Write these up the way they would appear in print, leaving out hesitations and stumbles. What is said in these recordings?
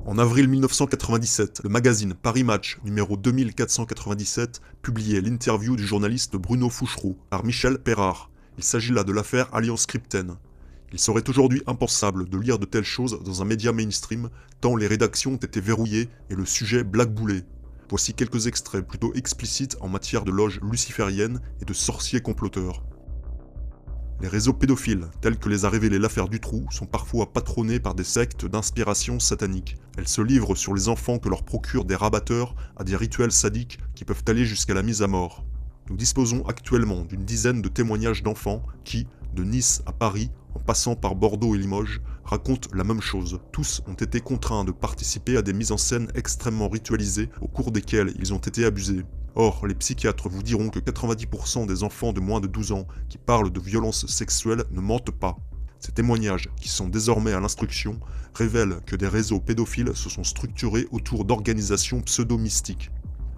En avril 1997, le magazine Paris Match, numéro 2497, publiait l'interview du journaliste Bruno Foucheroux par Michel Perrard. Il s'agit là de l'affaire Alliance Crypten. Il serait aujourd'hui impensable de lire de telles choses dans un média mainstream, tant les rédactions ont été verrouillées et le sujet blackboulé. Voici quelques extraits plutôt explicites en matière de loges lucifériennes et de sorciers comploteurs. Les réseaux pédophiles, tels que les a révélés l'affaire Dutroux, sont parfois patronnés par des sectes d'inspiration satanique. Elles se livrent sur les enfants que leur procurent des rabatteurs à des rituels sadiques qui peuvent aller jusqu'à la mise à mort. Nous disposons actuellement d'une dizaine de témoignages d'enfants qui, de Nice à Paris, en passant par Bordeaux et Limoges, racontent la même chose. Tous ont été contraints de participer à des mises en scène extrêmement ritualisées au cours desquelles ils ont été abusés. Or, les psychiatres vous diront que 90% des enfants de moins de 12 ans qui parlent de violences sexuelles ne mentent pas. Ces témoignages, qui sont désormais à l'instruction, révèlent que des réseaux pédophiles se sont structurés autour d'organisations pseudo-mystiques.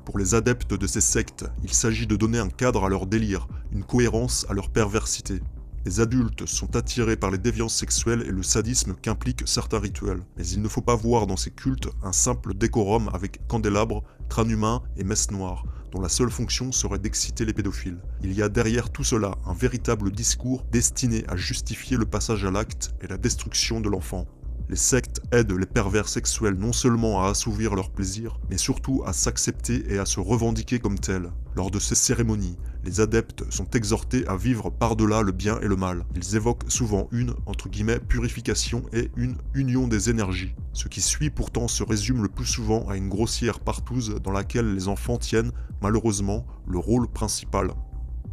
Pour les adeptes de ces sectes, il s'agit de donner un cadre à leur délire, une cohérence à leur perversité. Les adultes sont attirés par les déviances sexuelles et le sadisme qu'impliquent certains rituels. Mais il ne faut pas voir dans ces cultes un simple décorum avec candélabres, crâne humain et messe noire, dont la seule fonction serait d'exciter les pédophiles. Il y a derrière tout cela un véritable discours destiné à justifier le passage à l'acte et la destruction de l'enfant. Les sectes aident les pervers sexuels non seulement à assouvir leur plaisir, mais surtout à s'accepter et à se revendiquer comme tels. Lors de ces cérémonies, les adeptes sont exhortés à vivre par-delà le bien et le mal. Ils évoquent souvent une, entre guillemets, purification et une union des énergies. Ce qui suit pourtant se résume le plus souvent à une grossière partouze dans laquelle les enfants tiennent, malheureusement, le rôle principal.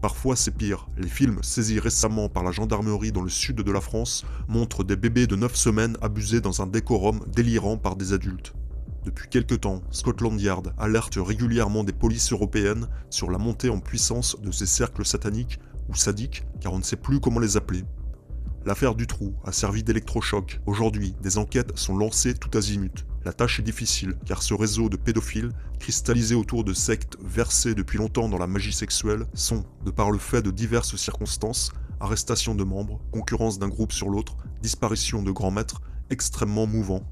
Parfois c'est pire, les films saisis récemment par la gendarmerie dans le sud de la France montrent des bébés de 9 semaines abusés dans un décorum délirant par des adultes. Depuis quelque temps, Scotland Yard alerte régulièrement des polices européennes sur la montée en puissance de ces cercles sataniques ou sadiques, car on ne sait plus comment les appeler. L'affaire Dutroux a servi d'électrochoc. Aujourd'hui, des enquêtes sont lancées tout azimut. La tâche est difficile, car ce réseau de pédophiles, cristallisé autour de sectes versées depuis longtemps dans la magie sexuelle, sont, de par le fait de diverses circonstances, arrestation de membres, concurrence d'un groupe sur l'autre, disparition de grands maîtres, extrêmement mouvants.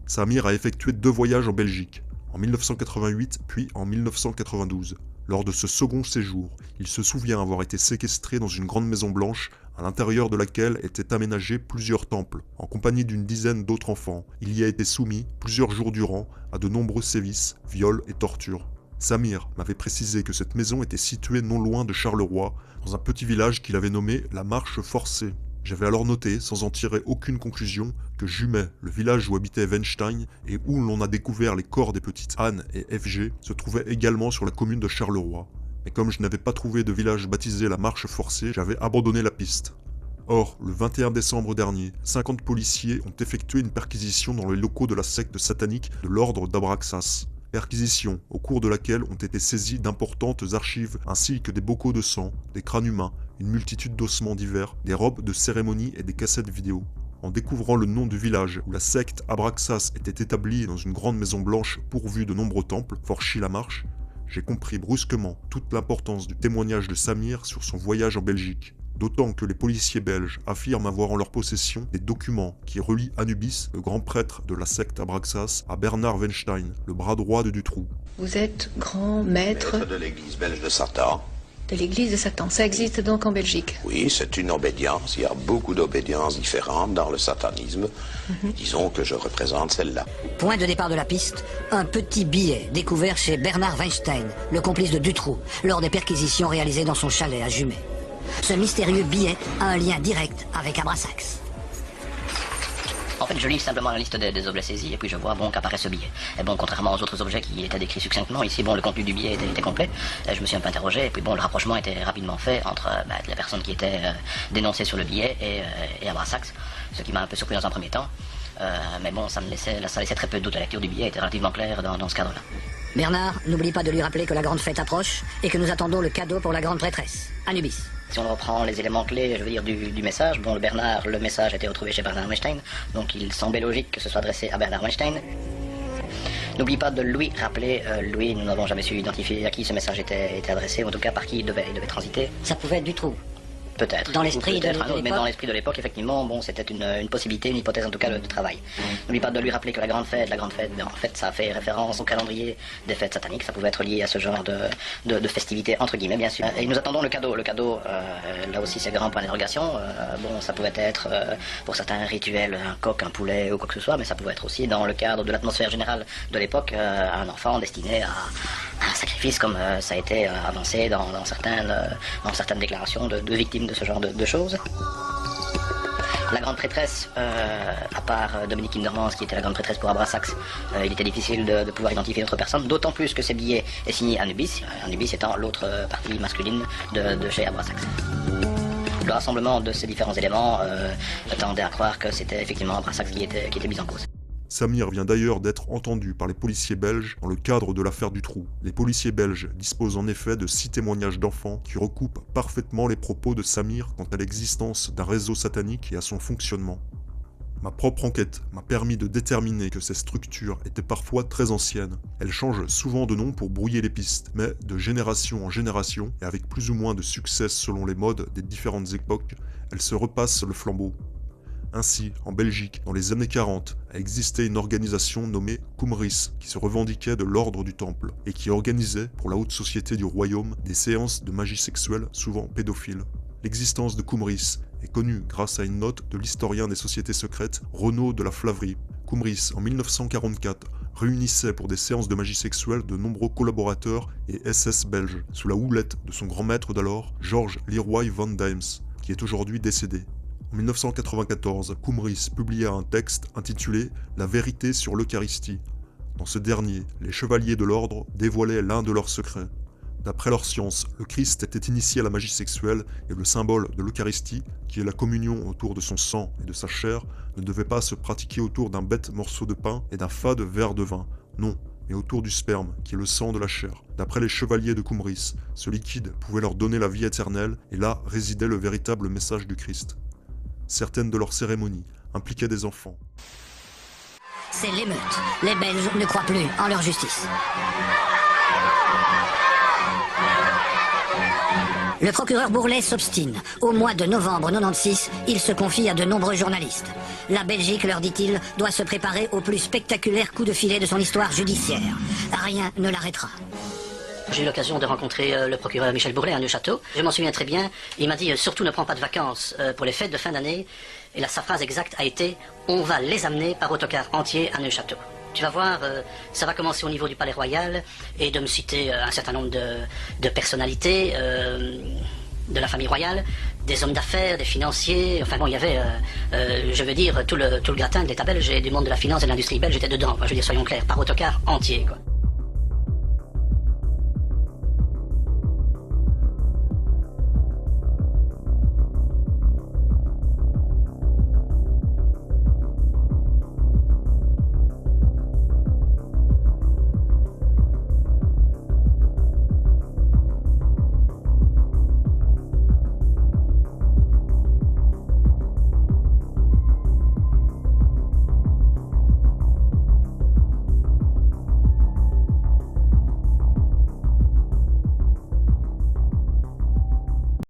Samir a effectué 2 voyages en Belgique, en 1988 puis en 1992. Lors de ce second séjour, il se souvient avoir été séquestré dans une grande maison blanche à l'intérieur de laquelle étaient aménagés plusieurs temples. En compagnie d'une dizaine d'autres enfants, il y a été soumis, plusieurs jours durant, à de nombreux sévices, viols et tortures. Samir m'avait précisé que cette maison était située non loin de Charleroi, dans un petit village qu'il avait nommé la Marche Forcée. J'avais alors noté, sans en tirer aucune conclusion, que Jumet, le village où habitait Weinstein et où l'on a découvert les corps des petites Anne et FG, se trouvait également sur la commune de Charleroi. Mais comme je n'avais pas trouvé de village baptisé la Marche Forcée, j'avais abandonné la piste. Or, le 21 décembre dernier, 50 policiers ont effectué une perquisition dans les locaux de la secte satanique de l'ordre d'Abraxas. Perquisition au cours de laquelle ont été saisies d'importantes archives ainsi que des bocaux de sang, des crânes humains, une multitude d'ossements divers, des robes de cérémonie et des cassettes vidéo. En découvrant le nom du village où la secte Abraxas était établie dans une grande maison blanche pourvue de nombreux temples, Forchy-la-Marche, j'ai compris brusquement toute l'importance du témoignage de Samir sur son voyage en Belgique. D'autant que les policiers belges affirment avoir en leur possession des documents qui relient Anubis, le grand prêtre de la secte Abraxas, à Bernard Weinstein, le bras droit de Dutroux. Vous êtes grand maître Maître de l'église belge de Satan. de l'église de Satan. Ça existe donc en Belgique? Oui, c'est une obédience. Il y a beaucoup d'obédiences différentes dans le satanisme. Disons que je représente celle-là. Point de départ de la piste, un petit billet découvert chez Bernard Weinstein, le complice de Dutroux, lors des perquisitions réalisées dans son chalet à Jumet. Ce mystérieux billet a un lien direct avec Abrasax. En fait, je lis simplement la liste des objets saisis et puis je vois qu'apparaît ce billet. Et bon, contrairement aux autres objets qui étaient décrits succinctement, ici, le contenu du billet était complet. Et je me suis un peu interrogé et puis le rapprochement était rapidement fait entre les personnes qui étaient dénoncées sur le billet et Abrasax, ce qui m'a un peu surpris dans un premier temps. Mais bon, ça laissait très peu de doute. La lecture du billet était relativement claire dans ce cadre-là. Bernard, n'oublie pas de lui rappeler que la grande fête approche et que nous attendons le cadeau pour la grande prêtresse, Anubis. Si on reprend les éléments clés, je veux dire, du message, le message a été retrouvé chez Bernard Weinstein, donc il semblait logique que ce soit adressé à Bernard Weinstein. N'oublie pas de lui rappeler, Louis, nous n'avons jamais su identifier à qui ce message était adressé, ou en tout cas par qui il devait transiter. Ça pouvait être Dutroux. Peut-être. Dans l'esprit de l'époque. Mais dans l'esprit de l'époque, effectivement, bon, c'était une possibilité, une hypothèse en tout cas de travail. N'oublie pas de lui rappeler que la grande fête, en fait, ça fait référence au calendrier des fêtes sataniques. Ça pouvait être lié à ce genre de festivités, entre guillemets, bien sûr. Et nous attendons le cadeau. Le cadeau, là aussi, c'est grand point d'interrogation. Bon, ça pouvait être, pour certains rituels, un coq, un poulet ou quoi que ce soit, mais ça pouvait être aussi, dans le cadre de l'atmosphère générale de l'époque, un enfant destiné à un sacrifice, comme ça a été avancé dans certaines déclarations de victimes de ce genre de choses. La grande prêtresse, à part Dominique Kindermans, qui était la grande prêtresse pour Abrasax, il était difficile de pouvoir identifier d'autres personnes, d'autant plus que ce billet est signé Anubis, Anubis étant l'autre partie masculine de chez Abrasax. Le rassemblement de ces différents éléments tendait à croire que c'était effectivement Abrasax qui était mis en cause. Samir vient d'ailleurs d'être entendu par les policiers belges dans le cadre de l'affaire Dutroux. Les policiers belges disposent en effet de 6 témoignages d'enfants qui recoupent parfaitement les propos de Samir quant à l'existence d'un réseau satanique et à son fonctionnement. Ma propre enquête m'a permis de déterminer que ces structures étaient parfois très anciennes. Elles changent souvent de nom pour brouiller les pistes, mais de génération en génération, et avec plus ou moins de succès selon les modes des différentes époques, elles se repassent le flambeau. Ainsi, en Belgique, dans les années 40, a existé une organisation nommée Cumris, qui se revendiquait de l'ordre du Temple, et qui organisait, pour la haute société du royaume, des séances de magie sexuelle, souvent pédophiles. L'existence de Cumris est connue grâce à une note de l'historien des sociétés secrètes Renaud de la Flaverie. Cumris, en 1944, réunissait pour des séances de magie sexuelle de nombreux collaborateurs et SS belges, sous la houlette de son grand maître d'alors, Georges Leroy van Daems, qui est aujourd'hui décédé. En 1994, Cumris publia un texte intitulé « La vérité sur l'Eucharistie ». Dans ce dernier, les chevaliers de l'ordre dévoilaient l'un de leurs secrets. D'après leur science, le Christ était initié à la magie sexuelle et le symbole de l'Eucharistie, qui est la communion autour de son sang et de sa chair, ne devait pas se pratiquer autour d'un bête morceau de pain et d'un fade verre de vin. Non, mais autour du sperme, qui est le sang de la chair. D'après les chevaliers de Cumris, ce liquide pouvait leur donner la vie éternelle, et là résidait le véritable message du Christ. Certaines de leurs cérémonies impliquaient des enfants. C'est l'émeute. Les Belges ne croient plus en leur justice. Le procureur Bourlet s'obstine. Au mois de novembre 96, il se confie à de nombreux journalistes. La Belgique, leur dit-il, doit se préparer au plus spectaculaire coup de filet de son histoire judiciaire. Rien ne l'arrêtera. J'ai eu l'occasion de rencontrer le procureur Michel Bourlet à Neuchâteau. Je m'en souviens très bien. Il m'a dit surtout ne prends pas de vacances pour les fêtes de fin d'année. Et là, sa phrase exacte a été on va les amener par autocar entier à Neuchâteau. Tu vas voir, ça va commencer au niveau du Palais Royal et de me citer un certain nombre de personnalités de la famille royale, des hommes d'affaires, des financiers. Enfin bon, il y avait, je veux dire, tout le gratin de l'État belge et du monde de la finance et de l'industrie belge était dedans. Enfin, je veux dire, soyons clairs, par autocar entier, quoi.